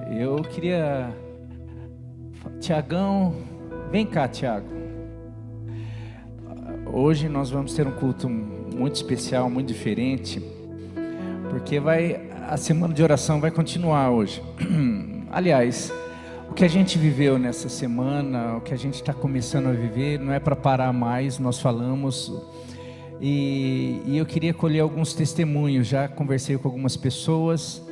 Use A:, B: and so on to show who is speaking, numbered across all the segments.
A: Eu queria... Tiagão, vem cá, Tiago. Hoje nós vamos ter um culto muito especial, muito diferente, porque a semana de oração vai continuar hoje. Aliás, o que a gente viveu nessa semana, o que a gente está começando a viver, não é para parar mais. Nós falamos e eu queria colher alguns testemunhos. Já conversei com algumas pessoas,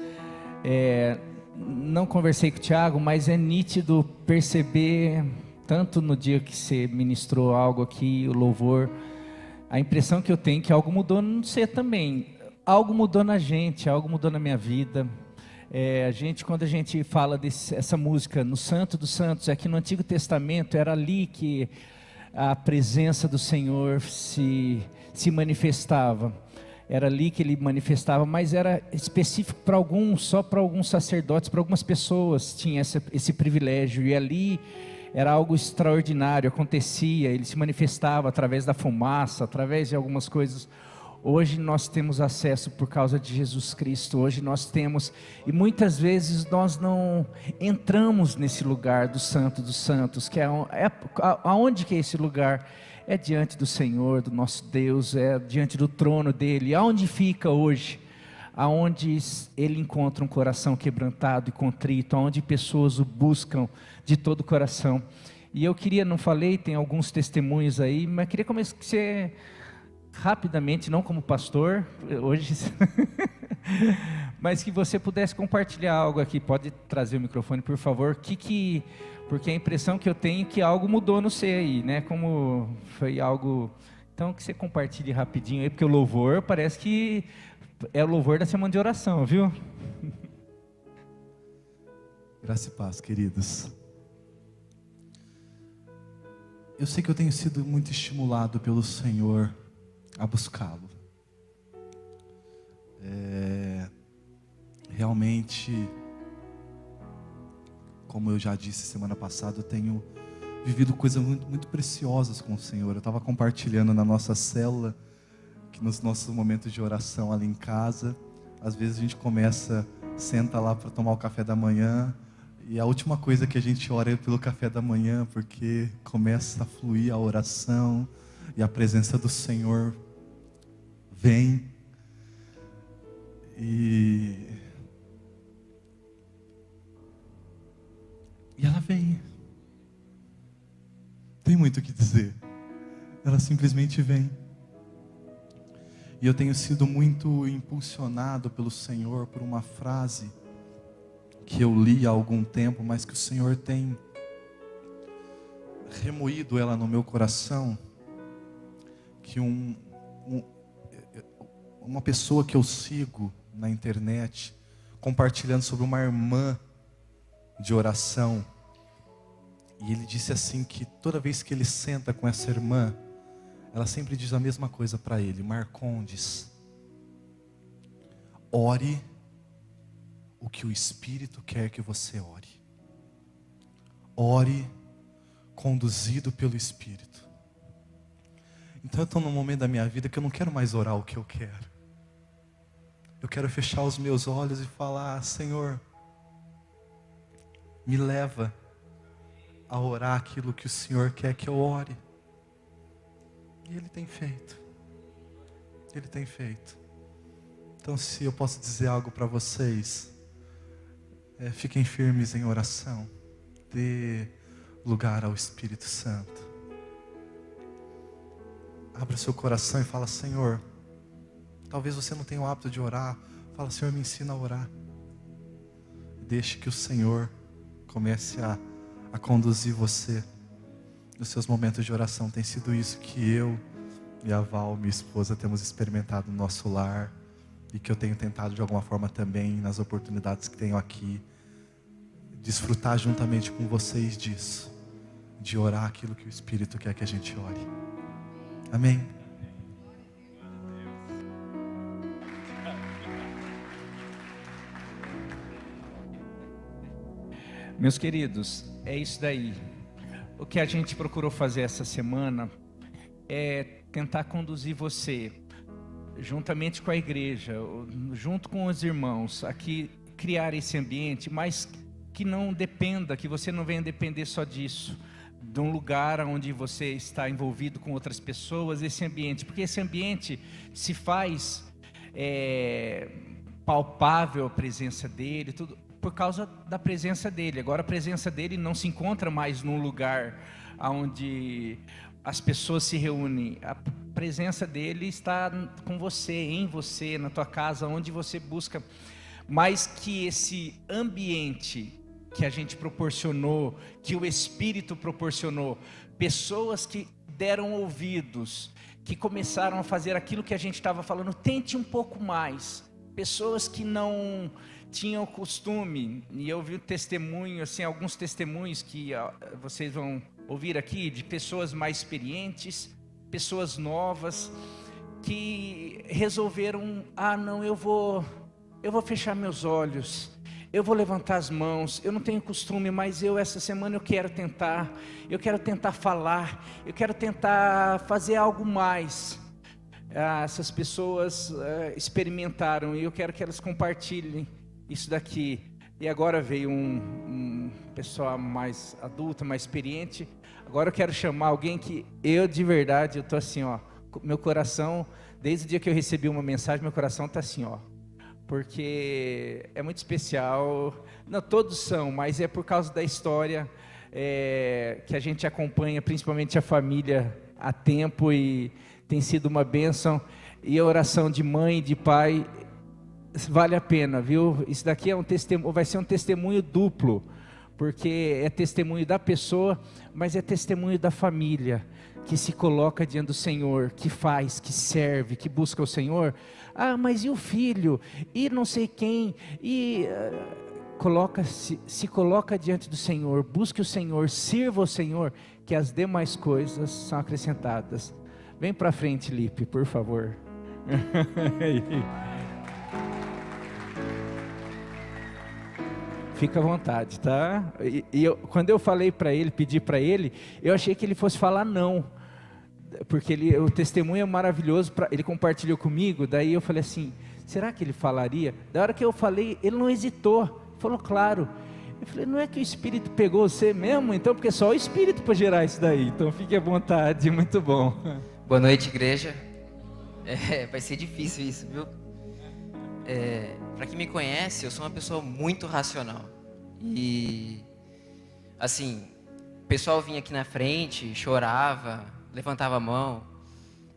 A: não conversei com o Tiago, mas é nítido perceber, tanto no dia que você ministrou algo aqui, o louvor, a impressão que eu tenho que algo mudou no você também. Algo mudou na gente, algo mudou na minha vida. Quando a gente fala dessa música, no Santo dos Santos, aqui no Antigo Testamento, era ali que a presença do Senhor se manifestava. Era ali que ele manifestava, mas era específico para alguns, só para alguns sacerdotes, para algumas pessoas tinha esse privilégio. E ali era algo extraordinário, acontecia, ele se manifestava através da fumaça, através de algumas coisas. Hoje nós temos acesso por causa de Jesus Cristo. Hoje nós temos, e muitas vezes nós não entramos nesse lugar do Santo dos Santos, que aonde que é esse lugar? É diante do Senhor, do nosso Deus, é diante do trono dele. Aonde fica hoje? Aonde ele encontra um coração quebrantado e contrito, aonde pessoas o buscam de todo o coração. E eu queria, não falei, tem alguns testemunhos aí, mas queria começar rapidamente, não como pastor, hoje, mas que você pudesse compartilhar algo aqui. Pode trazer o microfone, por favor. Porque a impressão que eu tenho é que algo mudou no você aí, né? Como foi algo... Então, que você compartilhe rapidinho aí, porque o louvor parece que é o louvor da semana de oração, viu?
B: Graça e paz, queridos. Eu sei que eu tenho sido muito estimulado pelo Senhor a buscá-lo. Realmente, como eu já disse semana passada, eu tenho vivido coisas muito, muito preciosas com o Senhor. Eu estava compartilhando na nossa célula, que nos nossos momentos de oração ali em casa, às vezes a gente senta lá para tomar o café da manhã, e a última coisa que a gente ora é pelo café da manhã, porque começa a fluir a oração, e a presença do Senhor vem, e ela vem. Tem muito o que dizer. Ela simplesmente vem. E eu tenho sido muito impulsionado pelo Senhor por uma frase que eu li há algum tempo, mas que o Senhor tem remoído ela no meu coração, que uma pessoa que eu sigo na internet, compartilhando sobre uma irmã de oração, e ele disse assim, que toda vez que ele senta com essa irmã, ela sempre diz a mesma coisa para ele: Marcondes, ore o que o Espírito quer que você ore. Ore conduzido pelo Espírito. Então eu estou num momento da minha vida que eu não quero mais orar o que eu quero. Eu quero fechar os meus olhos e falar: Senhor, me leva a orar aquilo que o Senhor quer que eu ore. E Ele tem feito. Ele tem feito. Então, se eu posso dizer algo para vocês, fiquem firmes em oração. Dê lugar ao Espírito Santo. Abra seu coração e fala: Senhor, talvez você não tenha o hábito de orar. Fala: Senhor, me ensina a orar. Deixe que o Senhor comece a conduzir você nos seus momentos de oração. Tem sido isso que eu e a Val, minha esposa, temos experimentado no nosso lar, e que eu tenho tentado de alguma forma também, nas oportunidades que tenho aqui, desfrutar juntamente com vocês disso, de orar aquilo que o Espírito quer que a gente ore. Amém?
A: Meus queridos, é isso daí. O que a gente procurou fazer essa semana é tentar conduzir você juntamente com a igreja, junto com os irmãos, aqui criar esse ambiente, mas que não dependa, que você não venha depender só disso, de um lugar onde você está envolvido com outras pessoas, esse ambiente, porque esse ambiente se faz palpável a presença dele, tudo por causa da presença dele. Agora a presença dele não se encontra mais num lugar onde as pessoas se reúnem. A presença dele está com você, em você, na tua casa, onde você busca. Mais que esse ambiente que a gente proporcionou, que o Espírito proporcionou, pessoas que deram ouvidos, que começaram a fazer aquilo que a gente estava falando, tente um pouco mais. Pessoas que não tinham costume, e eu vi um testemunho, assim, alguns testemunhos que vocês vão ouvir aqui, de pessoas mais experientes, pessoas novas, que resolveram, não, eu vou fechar meus olhos, eu vou levantar as mãos, eu não tenho costume, mas essa semana eu quero tentar falar, eu quero tentar fazer algo mais. Essas pessoas experimentaram, e eu quero que elas compartilhem isso daqui. E agora veio um pessoal mais adulto, mais experiente. Agora eu quero chamar alguém que eu de verdade, eu tô assim, meu coração, desde o dia que eu recebi uma mensagem, meu coração tá assim, porque é muito especial. Não, todos são, mas é por causa da história que a gente acompanha, principalmente a família, há tempo, e tem sido uma bênção. E a oração de mãe e de pai vale a pena, viu? Isso daqui é um testemunho, vai ser um testemunho duplo, porque é testemunho da pessoa, mas é testemunho da família, que se coloca diante do Senhor, que faz, que serve, que busca o Senhor. Mas e o filho? E não sei quem? E se coloca diante do Senhor, busque o Senhor, sirva o Senhor, que as demais coisas são acrescentadas. Vem para frente, Lipe, por favor. Fica à vontade, tá? Quando eu falei para ele, pedi para ele, eu achei que ele fosse falar não, porque o testemunho é maravilhoso, ele compartilhou comigo, daí eu falei assim, será que ele falaria? Da hora que eu falei, ele não hesitou, falou claro. Eu falei, não é que o Espírito pegou você mesmo? Então, porque só o Espírito para gerar isso daí, então fique à vontade, muito bom.
C: Boa noite, igreja. Vai ser difícil isso, viu? Para quem me conhece, eu sou uma pessoa muito racional. E, assim, o pessoal vinha aqui na frente, chorava, levantava a mão.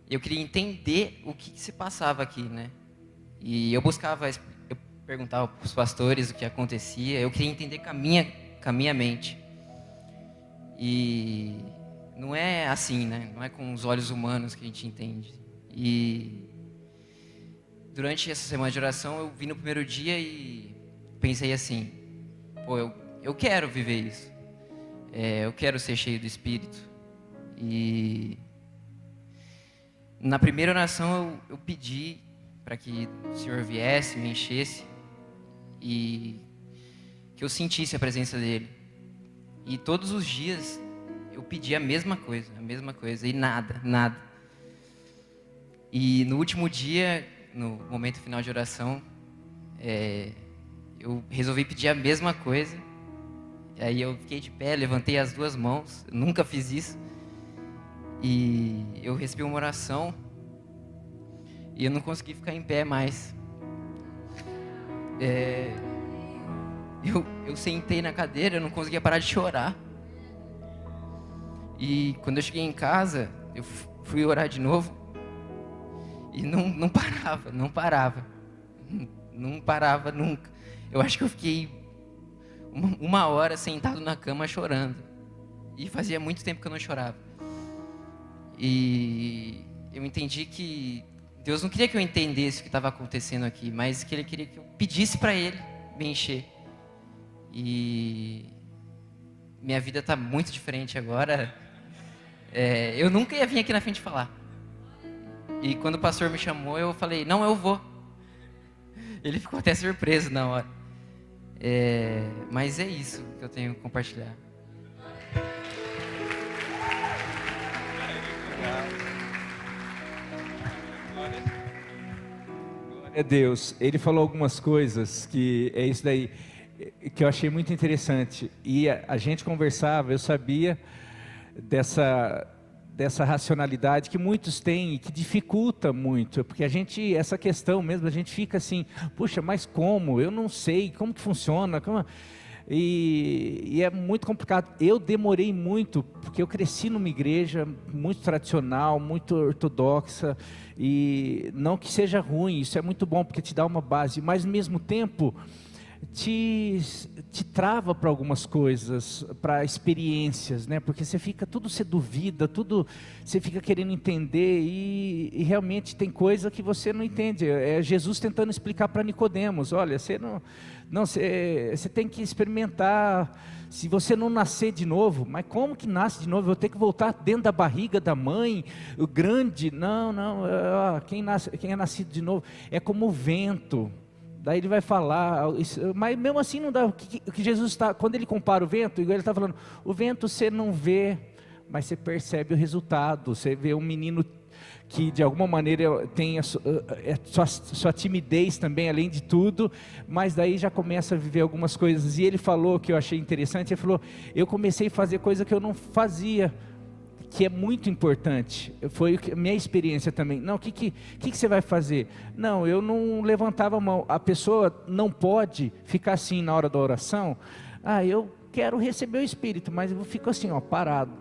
C: Eu queria entender o que se passava aqui, né? E eu perguntava para os pastores o que acontecia. Eu queria entender com a minha mente. E não é assim, né? Não é com os olhos humanos que a gente entende. E durante essa semana de oração, eu vim no primeiro dia e pensei assim, eu quero viver isso. Eu quero ser cheio do Espírito. E na primeira oração eu pedi para que o Senhor viesse, me enchesse e que eu sentisse a presença dEle. E todos os dias eu pedi a mesma coisa, e nada. E no último dia, no momento final de oração, eu resolvi pedir a mesma coisa. E aí eu fiquei de pé, levantei as duas mãos, eu nunca fiz isso. E eu recebi uma oração e eu não consegui ficar em pé mais. Eu sentei na cadeira, eu não conseguia parar de chorar. E quando eu cheguei em casa, eu fui orar de novo e não parava nunca. Eu acho que eu fiquei uma hora sentado na cama chorando. E fazia muito tempo que eu não chorava. E eu entendi que Deus não queria que eu entendesse o que estava acontecendo aqui, mas que Ele queria que eu pedisse para Ele me encher. E minha vida está muito diferente agora. Eu nunca ia vir aqui na frente falar. E quando o pastor me chamou, eu falei, não, eu vou. Ele ficou até surpreso na hora. Mas é isso que eu tenho que compartilhar.
A: É Deus, ele falou algumas coisas que é isso daí, que eu achei muito interessante. E a gente conversava, eu sabia dessa racionalidade que muitos têm e que dificulta muito, porque a gente, essa questão mesmo, a gente fica assim, puxa, mas como? Eu não sei, como que funciona? E é muito complicado. Eu demorei muito, porque eu cresci numa igreja muito tradicional, muito ortodoxa, e não que seja ruim, isso é muito bom, porque te dá uma base, mas ao mesmo tempo te trava para algumas coisas, para experiências, né? Porque tudo você duvida, tudo você fica querendo entender, e realmente tem coisa que você não entende. É Jesus tentando explicar para Nicodemos: olha, você tem que experimentar. Se você não nascer de novo, mas como que nasce de novo? Eu vou ter que voltar dentro da barriga da mãe, o grande? Não, quem é nascido de novo é como o vento. Daí ele vai falar, mas mesmo assim não dá. O que Jesus está, quando ele compara o vento, igual ele está falando, o vento você não vê, mas você percebe o resultado. Você vê um menino que de alguma maneira tem sua timidez também, além de tudo, mas daí já começa a viver algumas coisas. E ele falou, que eu achei interessante, ele falou: eu comecei a fazer coisa que eu não fazia, que é muito importante. Foi a minha experiência também. Não, o que você vai fazer? Não, eu não levantava a mão. A pessoa não pode ficar assim na hora da oração. Eu quero receber o Espírito, mas eu fico assim, parado.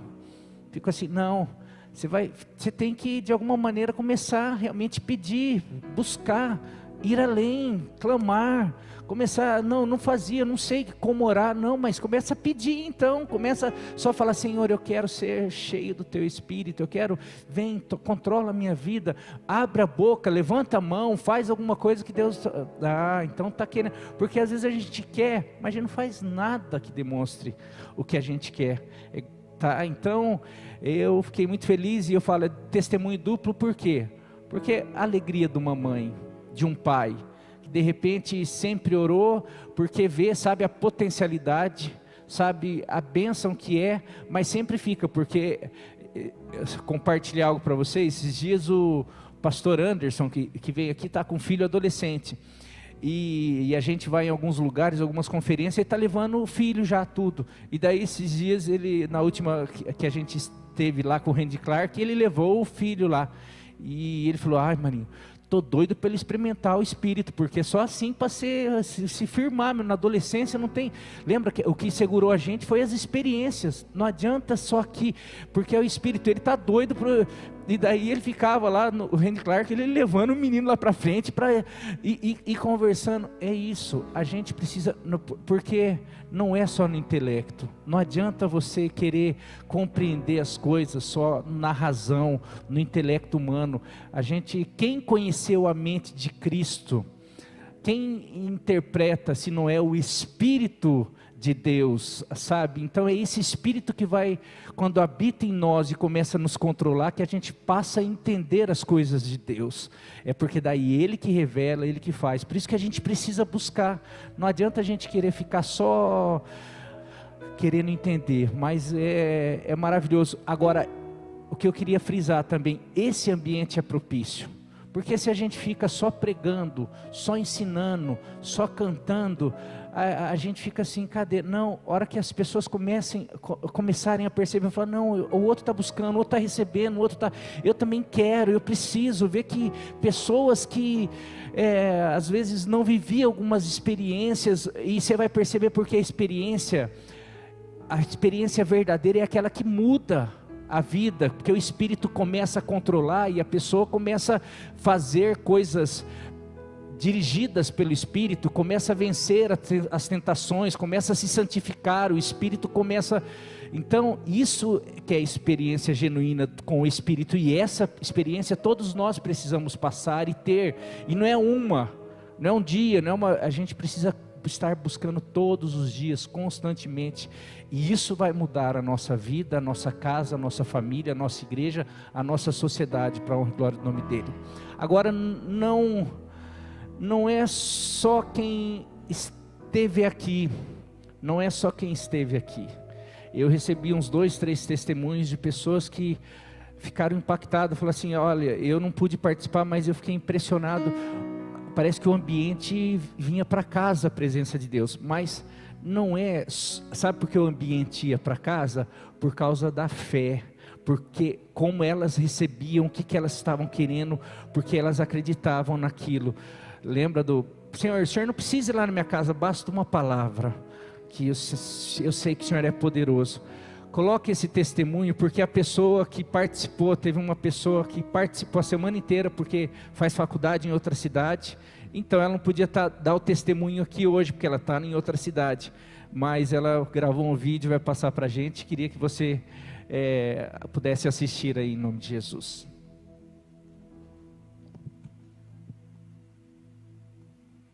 A: Fico assim, não. Você tem que de alguma maneira começar a realmente pedir, buscar, ir além, clamar. Começar, não fazia, não sei como orar, não, mas começa a pedir então, começa só a falar: Senhor, eu quero ser cheio do Teu Espírito, eu quero, vem, controla a minha vida, abre a boca, levanta a mão, faz alguma coisa que Deus, então está querendo, porque às vezes a gente quer, mas a gente não faz nada que demonstre o que a gente quer, então eu fiquei muito feliz, e eu falo, é testemunho duplo. Por quê? Porque a alegria de uma mãe, de um pai, de repente sempre orou, porque sabe a potencialidade, sabe a bênção que é, mas sempre fica, porque, compartilhar algo para vocês, esses dias o pastor Anderson, que veio aqui, está com um filho adolescente, e a gente vai em alguns lugares, algumas conferências, ele está levando o filho já, tudo, e daí esses dias, na última que a gente esteve lá com o Randy Clark, ele levou o filho lá, e ele falou: Marinho, estou doido para ele experimentar o Espírito, porque só assim para se firmar, na adolescência não tem, lembra que o que segurou a gente foi as experiências, não adianta só que, porque é o Espírito, ele está doido, e daí ele ficava lá, o Randy Clark, ele levando o menino lá para frente, e conversando. É isso, a gente precisa, porque não é só no intelecto, não adianta você querer compreender as coisas só na razão, no intelecto humano. Quem conheceu a mente de Cristo, quem interpreta se não é o Espírito de Deus, sabe? Então é esse Espírito que vai, quando habita em nós e começa a nos controlar, que a gente passa a entender as coisas de Deus. É porque daí Ele que revela, Ele que faz. Por isso que a gente precisa buscar. Não adianta a gente querer ficar só querendo entender, mas é maravilhoso. Agora, o que eu queria frisar também, esse ambiente é propício. Porque se a gente fica só pregando, só ensinando, só cantando, a gente fica assim, cadê? Não, a hora que as pessoas começarem a perceber, falar: não, o outro está buscando, o outro está recebendo, o outro está, eu também quero, eu preciso ver que pessoas que às vezes não viviam algumas experiências, e você vai perceber porque a experiência verdadeira é aquela que muda a vida, porque o Espírito começa a controlar, e a pessoa começa a fazer coisas dirigidas pelo Espírito, começa a vencer as tentações, começa a se santificar, o Espírito começa. Então isso que é a experiência genuína com o Espírito, e essa experiência todos nós precisamos passar e ter, e não é um dia, a gente precisa estar buscando todos os dias, constantemente, e isso vai mudar a nossa vida, a nossa casa, a nossa família, a nossa igreja, a nossa sociedade, para a honra e glória do nome dele. Agora, não é só quem esteve aqui, eu recebi uns 2, 3 testemunhos de pessoas que ficaram impactadas, falaram assim: olha, eu não pude participar, mas eu fiquei impressionado. parece que o ambiente vinha para casa, a presença de Deus, mas não é, sabe por que o ambiente ia para casa? Por causa da fé, porque como elas recebiam, o que elas estavam querendo, porque elas acreditavam naquilo. Lembra do Senhor, o Senhor não precisa ir lá na minha casa, basta uma palavra, que eu sei que o Senhor é poderoso. Coloque esse testemunho, porque a pessoa que participou, teve uma pessoa que participou a semana inteira, porque faz faculdade em outra cidade, então ela não podia dar o testemunho aqui hoje, porque ela está em outra cidade, mas ela gravou um vídeo, vai passar para a gente. Queria que você pudesse assistir aí, em nome de Jesus.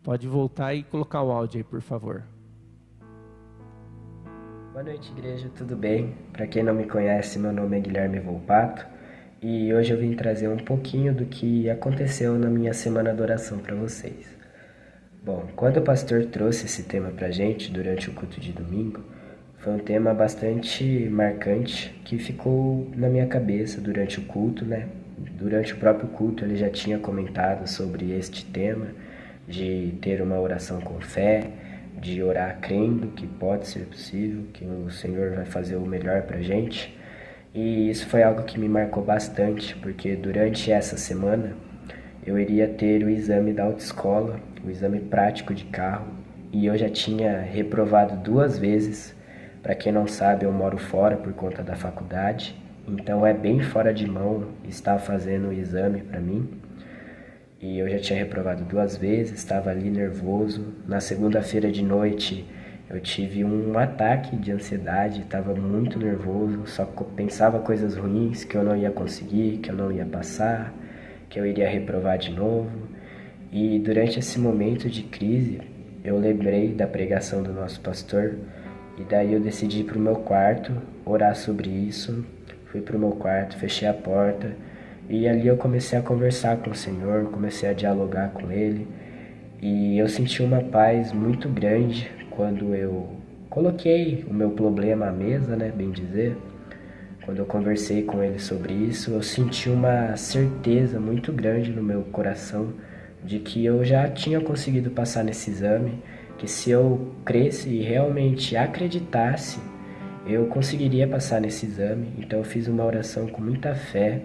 A: Pode voltar e colocar o áudio aí, por favor.
D: Boa noite, igreja, tudo bem? Para quem não me conhece, meu nome é Guilherme Volpato e hoje eu vim trazer um pouquinho do que aconteceu na minha semana de oração para vocês. Bom, quando o pastor trouxe esse tema para a gente durante o culto de domingo, foi um tema bastante marcante que ficou na minha cabeça durante o culto, né? Durante o próprio culto ele já tinha comentado sobre este tema, de ter uma oração com fé, de orar crendo que pode ser possível, que o Senhor vai fazer o melhor pra gente. E isso foi algo que me marcou bastante, porque durante essa semana eu iria ter o exame da autoescola, o exame prático de carro, e eu já tinha reprovado 2 vezes. Para quem não sabe, eu moro fora por conta da faculdade, então é bem fora de mão estar fazendo o exame para mim. E eu já tinha reprovado 2 vezes, estava ali nervoso. Na segunda-feira de noite eu tive um ataque de ansiedade, estava muito nervoso, só pensava coisas ruins, que eu não ia conseguir, que eu não ia passar, que eu iria reprovar de novo. E durante esse momento de crise, eu lembrei da pregação do nosso pastor, e daí eu decidi ir para o meu quarto, orar sobre isso. Fui para o meu quarto, fechei a porta, e ali eu comecei a conversar com o Senhor, comecei a dialogar com Ele, e eu senti uma paz muito grande quando eu coloquei o meu problema à mesa, né, bem dizer. Quando eu conversei com Ele sobre isso, eu senti uma certeza muito grande no meu coração de que eu já tinha conseguido passar nesse exame, que se eu cresce e realmente acreditasse, eu conseguiria passar nesse exame. Então eu fiz uma oração com muita fé.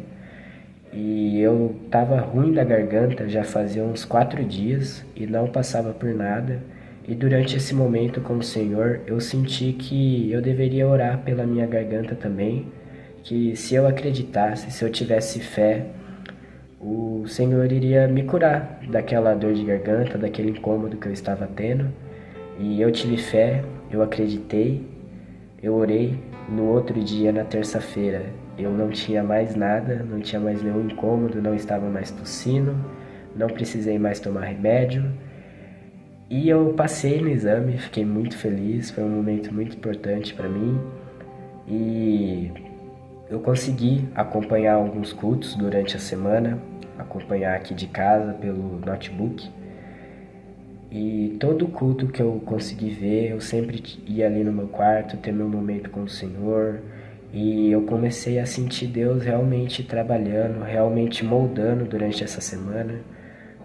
D: E eu estava ruim da garganta já fazia uns 4 dias e não passava por nada. E durante esse momento com o Senhor, eu senti que eu deveria orar pela minha garganta também, que se eu acreditasse, se eu tivesse fé, o Senhor iria me curar daquela dor de garganta, daquele incômodo que eu estava tendo. E eu tive fé, eu acreditei, eu orei. No outro dia, na terça-feira, eu não tinha mais nada, não tinha mais nenhum incômodo, não estava mais tossindo, não precisei mais tomar remédio. E eu passei no exame, fiquei muito feliz, foi um momento muito importante para mim. E eu consegui acompanhar alguns cultos durante a semana, acompanhar aqui de casa pelo notebook. E todo culto que eu consegui ver, eu sempre ia ali no meu quarto, ter meu momento com o Senhor. E eu comecei a sentir Deus realmente trabalhando, realmente moldando durante essa semana.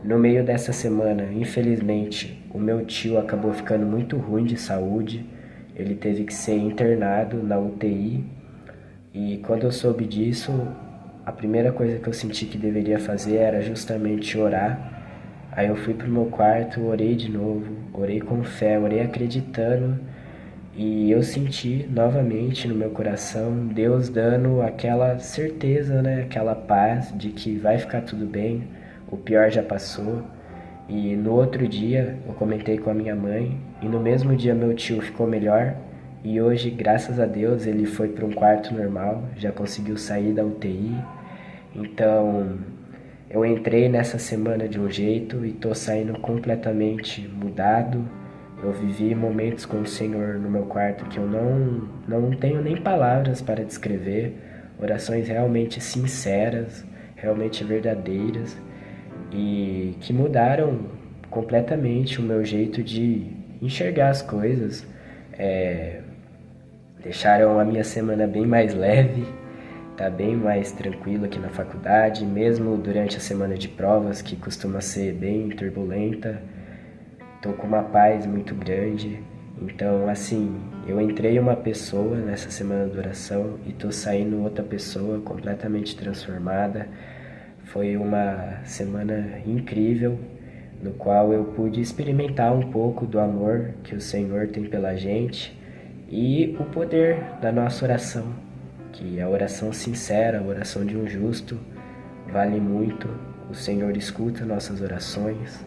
D: No meio dessa semana, infelizmente, o meu tio acabou ficando muito ruim de saúde. Ele teve que ser internado na UTI. E quando eu soube disso, a primeira coisa que eu senti que deveria fazer era justamente orar. Aí eu fui pro meu quarto, orei de novo, orei com fé, orei acreditando. E eu senti novamente no meu coração Deus dando aquela certeza, né? Aquela paz de que vai ficar tudo bem, o pior já passou. E no outro dia eu comentei com a minha mãe e no mesmo dia meu tio ficou melhor. E hoje, graças a Deus, ele foi para um quarto normal, já conseguiu sair da UTI. Então eu entrei nessa semana de um jeito e tô saindo completamente mudado. Eu vivi momentos com o Senhor no meu quarto que eu não tenho nem palavras para descrever. Orações realmente sinceras, realmente verdadeiras e que mudaram completamente o meu jeito de enxergar as coisas. Deixaram a minha semana bem mais leve tá bem mais tranquilo aqui na faculdade, mesmo durante a semana de provas, que costuma ser bem turbulenta. Tô com uma paz muito grande. Então, assim, eu entrei uma pessoa nessa semana de oração e tô saindo outra pessoa completamente transformada. Foi uma semana incrível, no qual eu pude experimentar um pouco do amor que o Senhor tem pela gente e o poder da nossa oração, que a oração sincera, a oração de um justo, vale muito. O Senhor escuta nossas orações,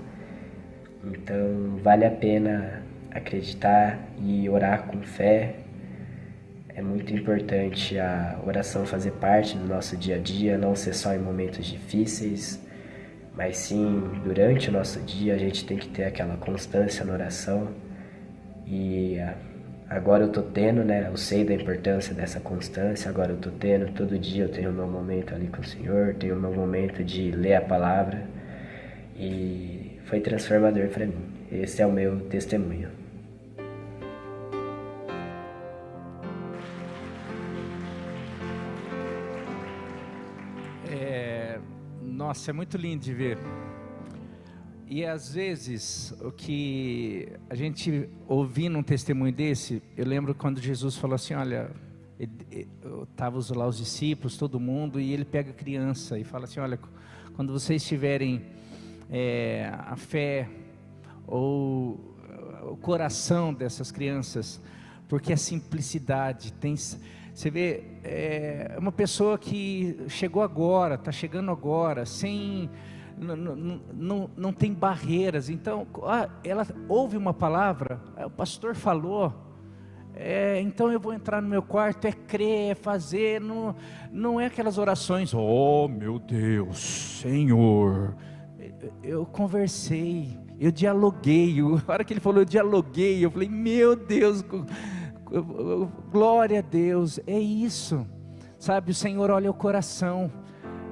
D: então vale a pena acreditar e orar com fé. É muito importante a oração fazer parte do nosso dia a dia, não ser só em momentos difíceis, mas sim durante o nosso dia. A gente tem que ter aquela constância na oração. E agora eu tô tendo, né? Eu sei da importância dessa constância. Agora eu tô tendo, todo dia eu tenho o meu momento ali com o Senhor, tenho o meu momento de ler a palavra. E foi transformador para mim. Esse é o meu testemunho.
A: Nossa, é muito lindo de ver. E às vezes, o que a gente ouvindo um testemunho desse, eu lembro quando Jesus falou assim, olha, estavam lá os discípulos, todo mundo, e ele pega a criança e fala assim, olha, quando vocês tiverem a fé ou o coração dessas crianças, porque a simplicidade tem... Você vê, é uma pessoa que chegou agora, está chegando agora, sem, não tem barreiras. Então, ela ouve uma palavra, o pastor falou, então eu vou entrar no meu quarto, é crer, é fazer, não é aquelas orações, oh meu Deus, Senhor. Eu conversei, eu dialoguei, a hora que ele falou eu dialoguei, eu falei, meu Deus, glória a Deus, é isso, sabe? O Senhor olha o coração,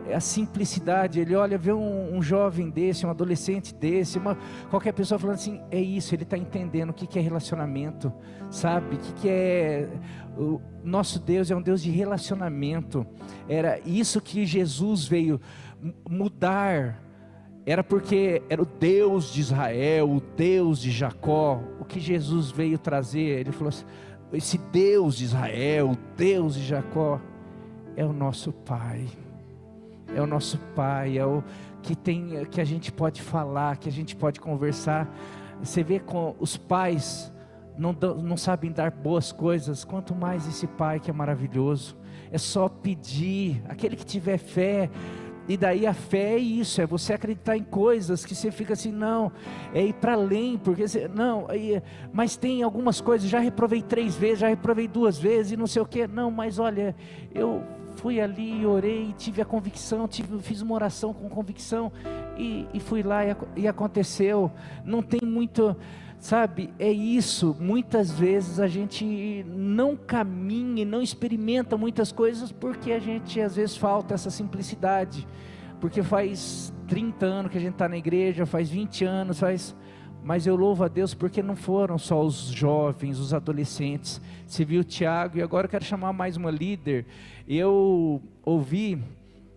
A: é a simplicidade. Ele olha, vê um jovem desse, um adolescente desse, qualquer pessoa falando assim, é isso, ele está entendendo o que é relacionamento, sabe? O que é... O nosso Deus é um Deus de relacionamento. Era isso que Jesus veio mudar. Era porque era o Deus de Israel, o Deus de Jacó. O que Jesus veio trazer, ele falou assim, esse Deus de Israel, o Deus de Jacó, é o nosso Pai. É o nosso Pai, é o que a gente pode falar, que a gente pode conversar. Você vê com os pais não sabem dar boas coisas, quanto mais esse Pai que é maravilhoso. É só pedir, aquele que tiver fé. E daí a fé é isso, é você acreditar em coisas que você fica assim, não, é ir para além, porque você, não, mas tem algumas coisas, já reprovei 3 vezes, já reprovei 2 vezes e não sei o que, não, mas olha, eu fui ali, orei, tive a convicção, fiz uma oração com convicção e fui lá e aconteceu. Não tem muito, sabe, é isso. Muitas vezes a gente não caminha e não experimenta muitas coisas porque a gente às vezes falta essa simplicidade, porque faz 30 anos que a gente está na igreja, faz 20 anos, mas eu louvo a Deus porque não foram só os jovens, os adolescentes. Você viu o Tiago, e agora eu quero chamar mais uma líder. Eu ouvi,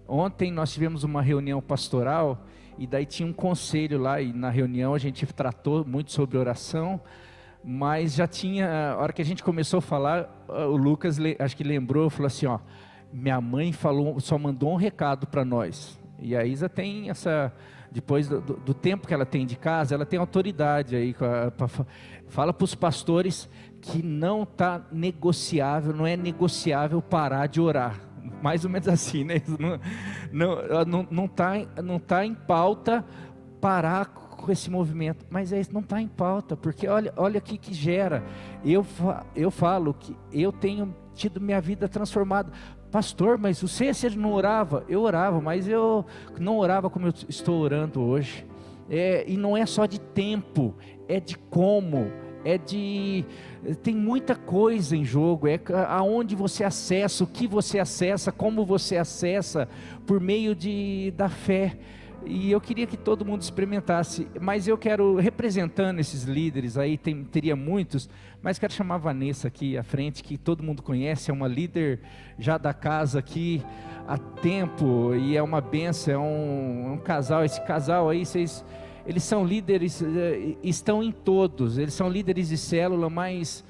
A: ontem nós tivemos uma reunião pastoral, e daí tinha um conselho lá, e na reunião a gente tratou muito sobre oração, mas já tinha, a hora que a gente começou a falar, o Lucas acho que lembrou, falou assim, ó, minha mãe só mandou um recado para nós. E a Isa tem essa, depois do tempo que ela tem de casa, ela tem autoridade aí, fala para os pastores que não está negociável, não é negociável parar de orar, mais ou menos assim, né? Não tá em pauta parar com esse movimento, mas não está em pauta, porque olha o que gera. Eu falo que eu tenho tido minha vida transformada. Pastor, mas você não orava? Eu orava, mas eu não orava como eu estou orando hoje. E não é só de tempo, é de como, tem muita coisa em jogo, aonde você acessa, o que você acessa, como você acessa, por meio da fé. E eu queria que todo mundo experimentasse, mas eu quero, representando esses líderes aí, teria muitos, mas quero chamar a Vanessa aqui à frente, que todo mundo conhece, é uma líder já da casa aqui há tempo, e é uma benção, é um casal. Esse casal aí, eles são líderes, estão em todos, eles são líderes de célula, mas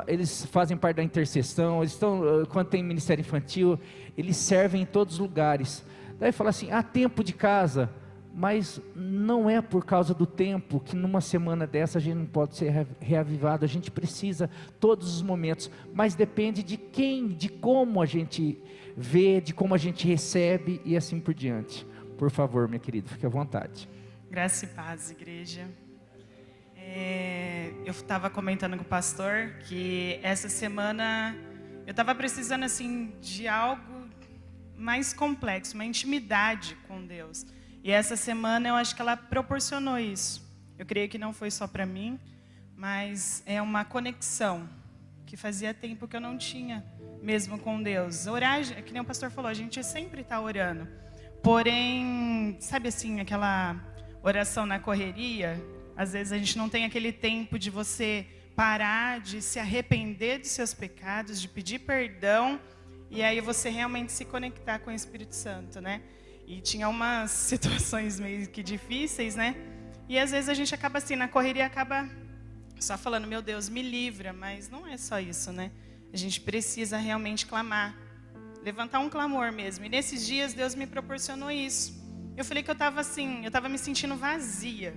A: eles fazem parte da intercessão, eles estão, quando tem ministério infantil, eles servem em todos os lugares. Daí fala assim, há tempo de casa, mas não é por causa do tempo que numa semana dessa a gente não pode ser reavivado. A gente precisa todos os momentos, mas depende de quem, de como a gente vê, de como a gente recebe e assim por diante. Por favor, minha querida, fique à vontade.
E: Graça e paz, igreja. Eu estava comentando com o pastor que essa semana eu estava precisando assim de algo mais complexo, uma intimidade com Deus. E essa semana eu acho que ela proporcionou isso. Eu creio que não foi só para mim, mas é uma conexão que fazia tempo que eu não tinha mesmo com Deus. Orar, que nem o pastor falou, a gente sempre está orando. Porém, sabe assim, aquela oração na correria, às vezes a gente não tem aquele tempo de você parar, de se arrepender dos seus pecados, de pedir perdão, e aí você realmente se conectar com o Espírito Santo, né? E tinha umas situações meio que difíceis, né? E às vezes a gente acaba assim, na correria, acaba só falando, meu Deus, me livra, mas não é só isso, né? A gente precisa realmente clamar, levantar um clamor mesmo. E nesses dias Deus me proporcionou isso. Eu falei que eu estava assim, eu estava me sentindo vazia.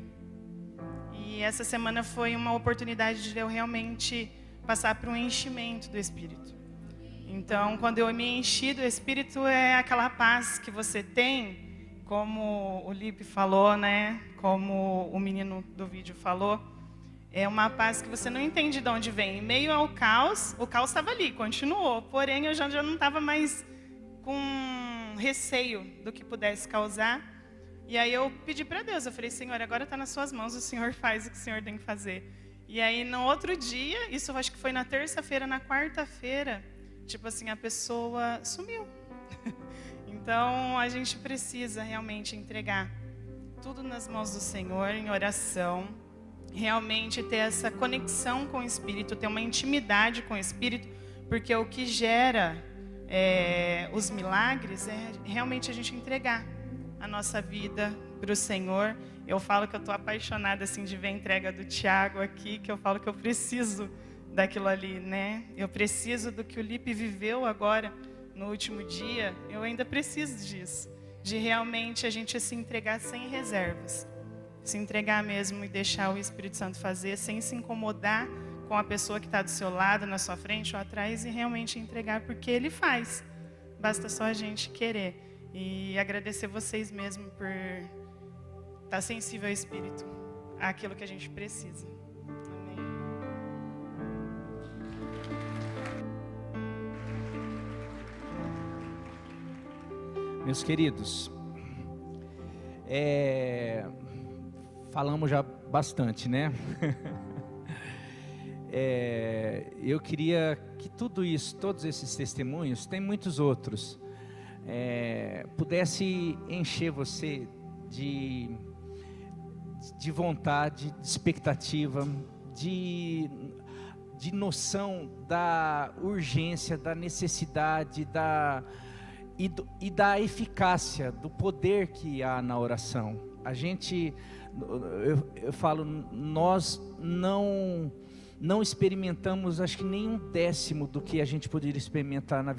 E: E essa semana foi uma oportunidade de eu realmente passar por um enchimento do Espírito. Então, quando eu me enchi do Espírito, é aquela paz que você tem, como o Lipe falou, né? Como o menino do vídeo falou, é uma paz que você não entende de onde vem. Em meio ao caos, o caos estava ali, continuou. Porém, eu já não estava mais com receio do que pudesse causar. E aí eu pedi para Deus, eu falei, Senhor, agora está nas suas mãos, o Senhor faz o que o Senhor tem que fazer. E aí, no outro dia, isso eu acho que foi na terça-feira, na quarta-feira, tipo assim, a pessoa sumiu. Então, a gente precisa realmente entregar tudo nas mãos do Senhor, em oração, realmente ter essa conexão com o Espírito, ter uma intimidade com o Espírito, porque o que gera os milagres é realmente a gente entregar a nossa vida para o Senhor. Eu falo que eu estou apaixonada assim, de ver a entrega do Tiago aqui, que eu falo que eu preciso daquilo ali, né? Eu preciso do que o Lipe viveu agora, no último dia, eu ainda preciso disso. De realmente a gente se entregar sem reservas. Se entregar mesmo e deixar o Espírito Santo fazer, sem se incomodar com a pessoa que está do seu lado, na sua frente ou atrás, e realmente entregar, porque Ele faz. Basta só a gente querer. E agradecer vocês mesmo por estar sensível ao Espírito, àquilo que a gente precisa. Amém.
A: Meus queridos, falamos já bastante, né? Eu queria que tudo isso, todos esses testemunhos, tem muitos outros, pudesse encher você de vontade, de expectativa, de noção da urgência, da necessidade, e da eficácia, do poder que há na oração. A gente, eu falo, nós não experimentamos, acho que nem 1/10 do que a gente poderia experimentar na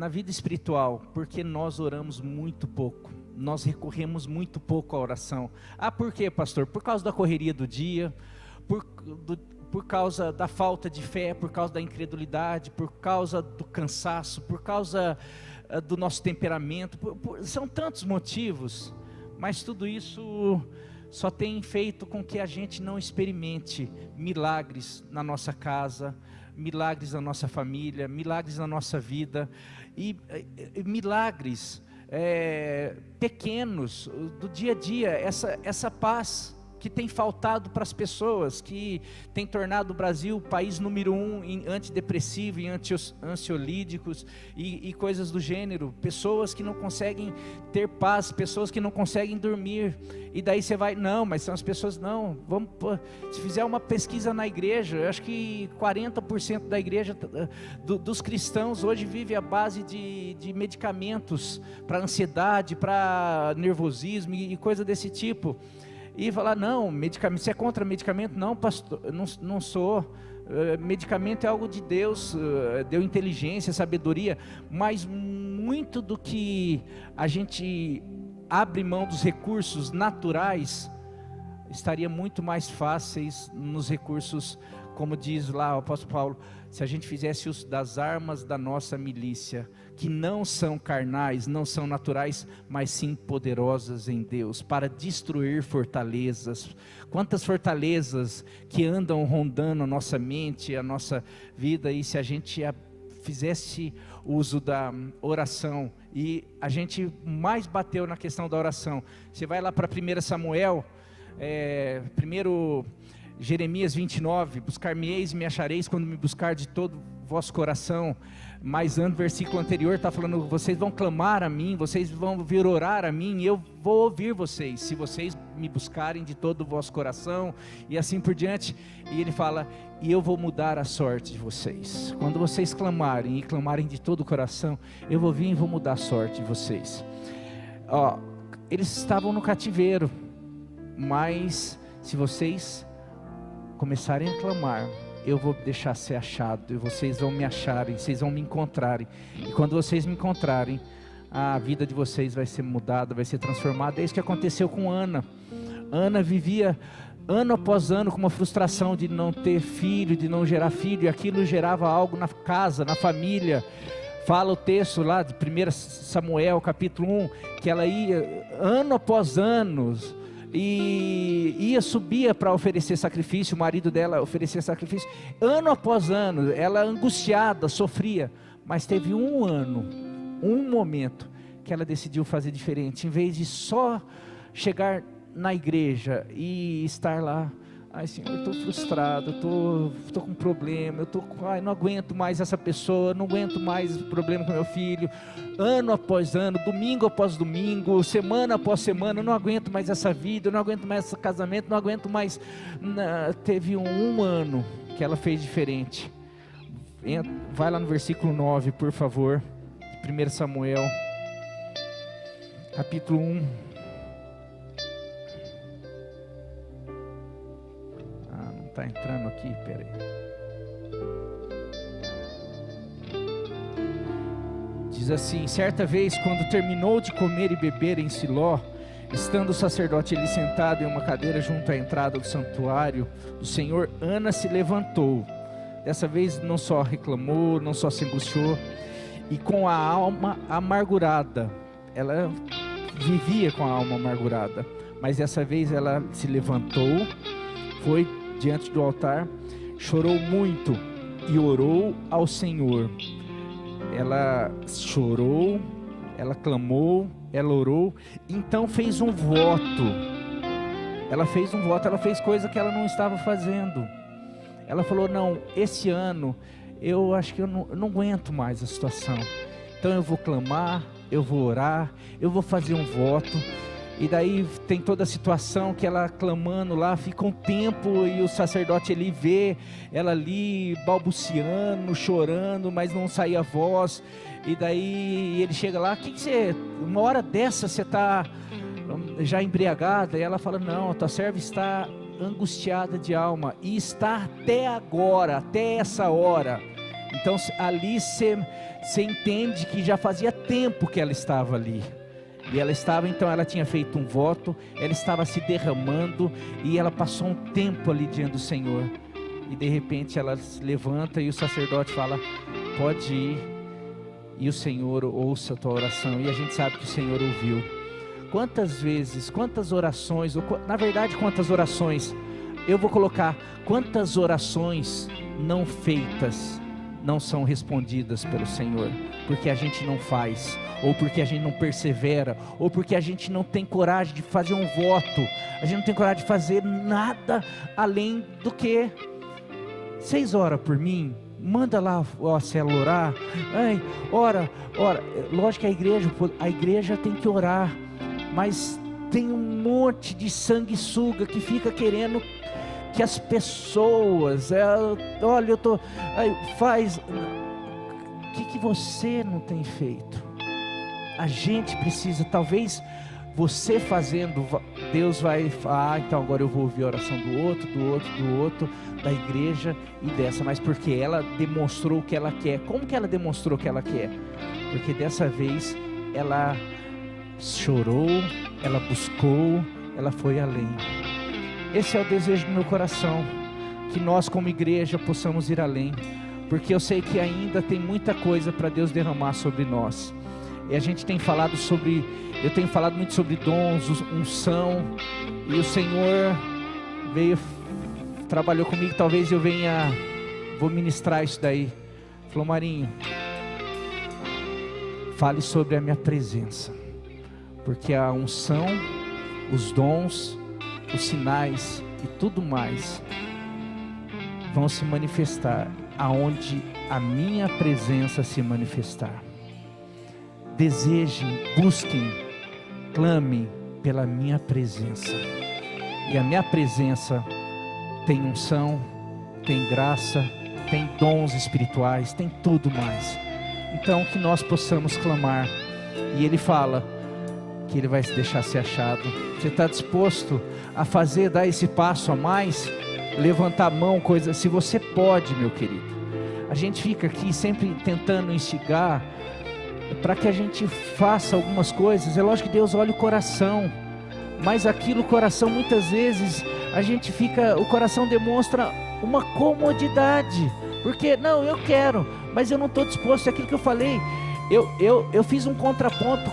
A: vida espiritual, porque nós oramos muito pouco, nós recorremos muito pouco à oração. Por quê, pastor? Por causa da correria do dia, por causa da falta de fé, por causa da incredulidade, por causa do cansaço, por causa do nosso temperamento, são tantos motivos, mas tudo isso só tem feito com que a gente não experimente milagres na nossa casa, milagres na nossa família, milagres na nossa vida, e milagres pequenos do dia a dia, essa paz que tem faltado para as pessoas, que tem tornado o Brasil o país número 1 em antidepressivo, em ansiolíticos e coisas do gênero. Pessoas que não conseguem ter paz, pessoas que não conseguem dormir. E daí você vai, não, mas são as pessoas, não, vamos, se fizer uma pesquisa na igreja, eu acho que 40% da igreja, dos cristãos hoje vive à base de medicamentos para ansiedade, para nervosismo e coisa desse tipo. E falar, não, medicamento, você é contra medicamento? Não, pastor, não sou. Medicamento é algo de Deus, deu inteligência, sabedoria, mas muito do que a gente abre mão dos recursos naturais, estaria muito mais fáceis nos recursos, como diz lá o apóstolo Paulo, se a gente fizesse uso das armas da nossa milícia, que não são carnais, não são naturais, mas sim poderosas em Deus, para destruir fortalezas. Quantas fortalezas que andam rondando a nossa mente, a nossa vida, e se a gente fizesse uso da oração, e a gente mais bateu na questão da oração. Você vai lá para 1 Samuel, primeiro Jeremias 29, buscar-me-eis e me achareis quando me buscar de todo o vosso coração. Mas no versículo anterior está falando, vocês vão clamar a mim, vocês vão vir orar a mim, e eu vou ouvir vocês, se vocês me buscarem de todo o vosso coração, e assim por diante. E ele fala, e eu vou mudar a sorte de vocês. Quando vocês clamarem, e clamarem de todo o coração, eu vou vir e vou mudar a sorte de vocês. Eles estavam no cativeiro, mas se vocês começarem a clamar, eu vou deixar ser achado, e vocês vão me acharem, vocês vão me encontrarem, e quando vocês me encontrarem, a vida de vocês vai ser mudada, vai ser transformada. É isso que aconteceu com Ana. Ana vivia ano após ano com uma frustração de não ter filho, de não gerar filho, e aquilo gerava algo na casa, na família. Fala o texto lá de 1 Samuel capítulo 1, que ela ia ano após ano, e subia para oferecer sacrifício, o marido dela oferecia sacrifício, ano após ano, ela angustiada, sofria, mas teve um momento, que ela decidiu fazer diferente. Em vez de só chegar na igreja e estar lá, ai Senhor, eu estou frustrado, eu estou com problema, não aguento mais essa pessoa, não aguento mais o problema com meu filho, ano após ano, domingo após domingo, semana após semana, eu não aguento mais essa vida, eu não aguento mais esse casamento, não aguento mais. Teve um ano que ela fez diferente. Vai lá no versículo 9, por favor, 1 Samuel, capítulo 1. Está entrando aqui, peraí. Diz assim: certa vez, quando terminou de comer e beber em Siló, estando o sacerdote ali sentado em uma cadeira junto à entrada do santuário do Senhor, Ana se levantou. Dessa vez não só reclamou, não só se angustiou, e com a alma amargurada, ela vivia com a alma amargurada, mas dessa vez ela se levantou, foi diante do altar, chorou muito e orou ao Senhor. Ela chorou, ela clamou, ela orou, então fez um voto. Ela fez um voto, ela fez coisa que ela não estava fazendo. Ela falou: não, esse ano eu acho que eu não aguento mais a situação, então eu vou clamar, eu vou orar, eu vou fazer um voto. E daí tem toda a situação que ela clamando lá, fica um tempo e o sacerdote ali vê ela ali balbuciando, chorando, mas não saía a voz. E daí ele chega lá: que você, uma hora dessa você está já embriagada? E ela fala: não, a tua serva está angustiada de alma, e está até agora, até essa hora. Então ali você entende que já fazia tempo que ela estava ali. E ela estava, então ela tinha feito um voto, ela estava se derramando, e ela passou um tempo ali diante do Senhor, e de repente ela se levanta e o sacerdote fala: pode ir, e o Senhor ouça a tua oração. E a gente sabe que o Senhor ouviu. Quantas vezes, quantas orações, na verdade quantas orações, eu vou colocar, quantas orações não feitas não são respondidas pelo Senhor, porque a gente não faz, ou porque a gente não persevera, ou porque a gente não tem coragem de fazer um voto, a gente não tem coragem de fazer nada além do que: 6 horas por mim, manda lá a célula orar, ai, ora, lógico que a igreja tem que orar, mas tem um monte de sanguessuga que fica querendo que as pessoas, olha, faz, o que você não tem feito? A gente precisa, talvez você fazendo, Deus vai falar: então agora eu vou ouvir a oração do outro, da igreja e dessa, mas porque ela demonstrou o que ela quer. Como que ela demonstrou o que ela quer? Porque dessa vez ela chorou, ela buscou, ela foi além. Esse é o desejo do meu coração, que nós como igreja possamos ir além, porque eu sei que ainda tem muita coisa para Deus derramar sobre nós. E a gente tem falado eu tenho falado muito sobre dons, unção, e o Senhor trabalhou comigo, talvez eu vou ministrar isso daí. Falou: Marinho, fale sobre a minha presença, porque a unção, os dons, os sinais e tudo mais vão se manifestar aonde a minha presença se manifestar. Desejem, busquem, clamem pela minha presença. E a minha presença tem unção, tem graça, tem dons espirituais, tem tudo mais. Então que nós possamos clamar. E Ele fala que Ele vai deixar ser achado. Você está disposto a dar esse passo a mais? Levantar a mão, coisa. Se você pode, meu querido. A gente fica aqui sempre tentando instigar para que a gente faça algumas coisas. É lógico que Deus olha o coração, mas o coração muitas vezes o coração demonstra uma comodidade, porque não, eu quero, mas eu não estou disposto. É aquilo que eu falei, eu fiz um contraponto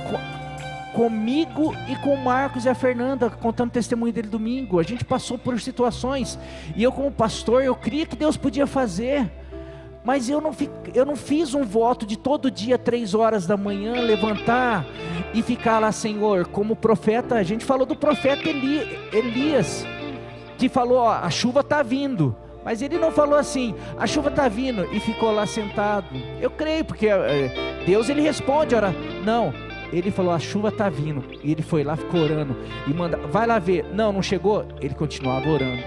A: comigo e com o Marcos e a Fernanda, contando o testemunho dele domingo. A gente passou por situações, e eu como pastor, eu cria que Deus podia fazer, mas eu não fiz um voto de todo dia 3 horas da manhã levantar e ficar lá: Senhor, como profeta. A gente falou do profeta Elias, que falou: ó, a chuva está vindo, mas ele não falou assim: a chuva está vindo, e ficou lá sentado. Eu creio, porque Deus, Ele responde, ora, não, Ele falou: a chuva está vindo, e ele foi lá, ficou orando, e vai lá ver, não chegou, ele continuava orando.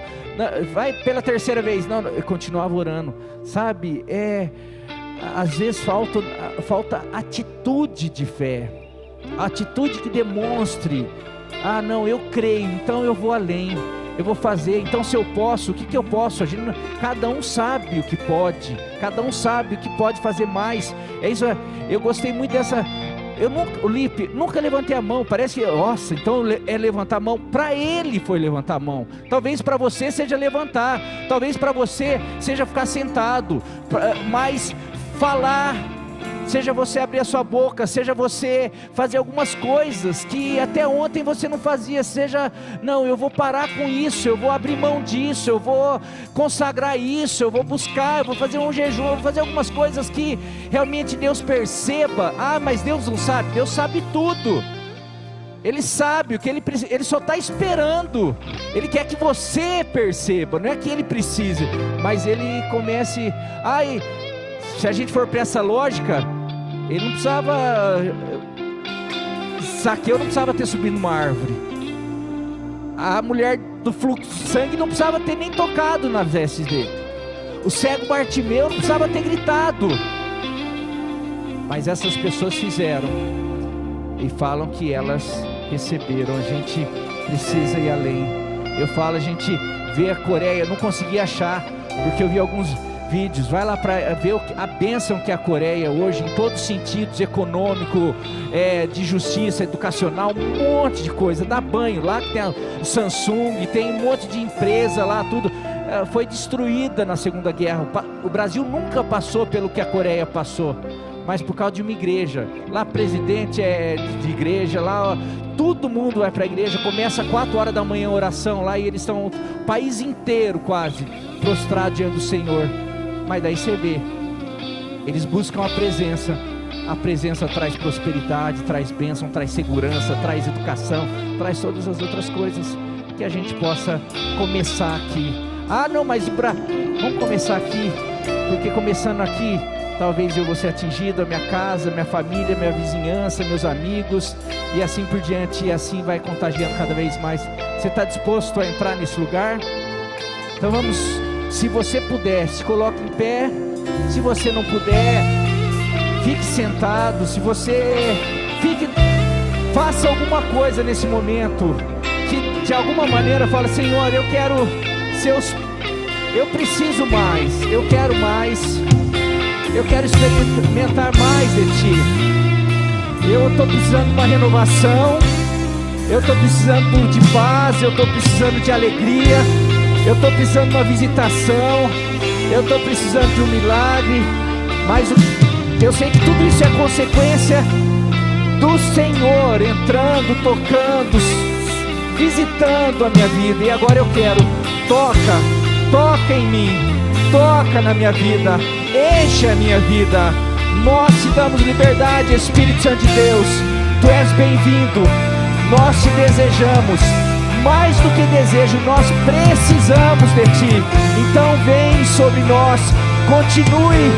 A: Vai pela 3ª vez, não, eu continuava orando, sabe? Às vezes falta atitude de fé, atitude que demonstre: ah, não, eu creio, então eu vou além, eu vou fazer. Então, se eu posso, o que eu posso? Cada um sabe o que pode, cada um sabe o que pode fazer mais. É isso. Eu gostei muito dessa. O Lipe, nunca levantei a mão. Parece que, nossa, então é levantar a mão. Para ele foi levantar a mão. Talvez para você seja levantar, talvez para você seja ficar sentado, mas falar, seja você abrir a sua boca, seja você fazer algumas coisas que até ontem você não fazia. Seja, não, eu vou parar com isso, eu vou abrir mão disso, eu vou consagrar isso, eu vou buscar, eu vou fazer um jejum, eu vou fazer algumas coisas que realmente Deus perceba. Ah, mas Deus não sabe? Deus sabe tudo. Ele sabe o que Ele precisa, Ele só está esperando. Ele quer que você perceba, não é que Ele precise, mas Ele comece. Se a gente for para essa lógica, ele não precisava, Zaqueu não precisava ter subido numa árvore, a mulher do fluxo de sangue não precisava ter nem tocado nas vestes dele, o cego Bartimeu não precisava ter gritado, mas essas pessoas fizeram, e falam que elas receberam. A gente precisa ir além. Eu falo, a gente vê a Coreia, não consegui achar, porque eu vi alguns vídeos, vai lá para ver a bênção que é a Coreia hoje, em todos os sentidos, econômico, de justiça, educacional, um monte de coisa, dá banho, lá que tem a Samsung, tem um monte de empresa lá, tudo, foi destruída na Segunda Guerra, o Brasil nunca passou pelo que a Coreia passou, mas por causa de uma igreja, lá presidente é de igreja, lá todo mundo vai para a igreja, começa 4 horas da manhã a oração lá, e eles estão, o país inteiro quase, prostrado diante do Senhor. Mas daí você vê, Eles buscam a presença. A presença traz prosperidade, traz bênção, traz segurança, traz educação, traz todas as outras coisas. Que a gente possa começar aqui. Ah, não, mas vamos começar aqui, porque começando aqui, talvez eu vou ser atingido, a minha casa, minha família, minha vizinhança, meus amigos, e assim por diante, e assim vai contagiando cada vez mais. Você está disposto a entrar nesse lugar? Então vamos, se você puder, se coloque em pé. Se você não puder, fique sentado. Se você faça alguma coisa nesse momento, que de alguma maneira fala: Senhor, eu quero eu preciso mais, eu quero mais, eu quero experimentar mais de Ti. Eu estou precisando de uma renovação, eu estou precisando de paz, eu estou precisando de alegria, eu estou precisando de uma visitação, eu estou precisando de um milagre. Mas eu sei que tudo isso é consequência do Senhor entrando, tocando, visitando a minha vida. E agora eu quero, toca em mim, toca na minha vida, enche a minha vida. Nós te damos liberdade, Espírito Santo de Deus. Tu és bem-vindo, nós te desejamos. Mais do que desejo, nós precisamos de Ti. Então vem sobre nós, continue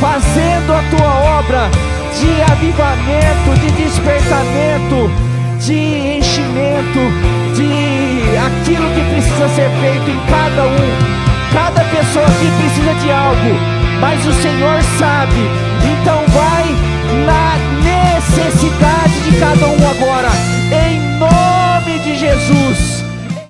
A: fazendo a Tua obra de avivamento, de despertamento, de enchimento, de aquilo que precisa ser feito em cada um. Cada pessoa aqui precisa de algo, mas o Senhor sabe. Então vai na necessidade de cada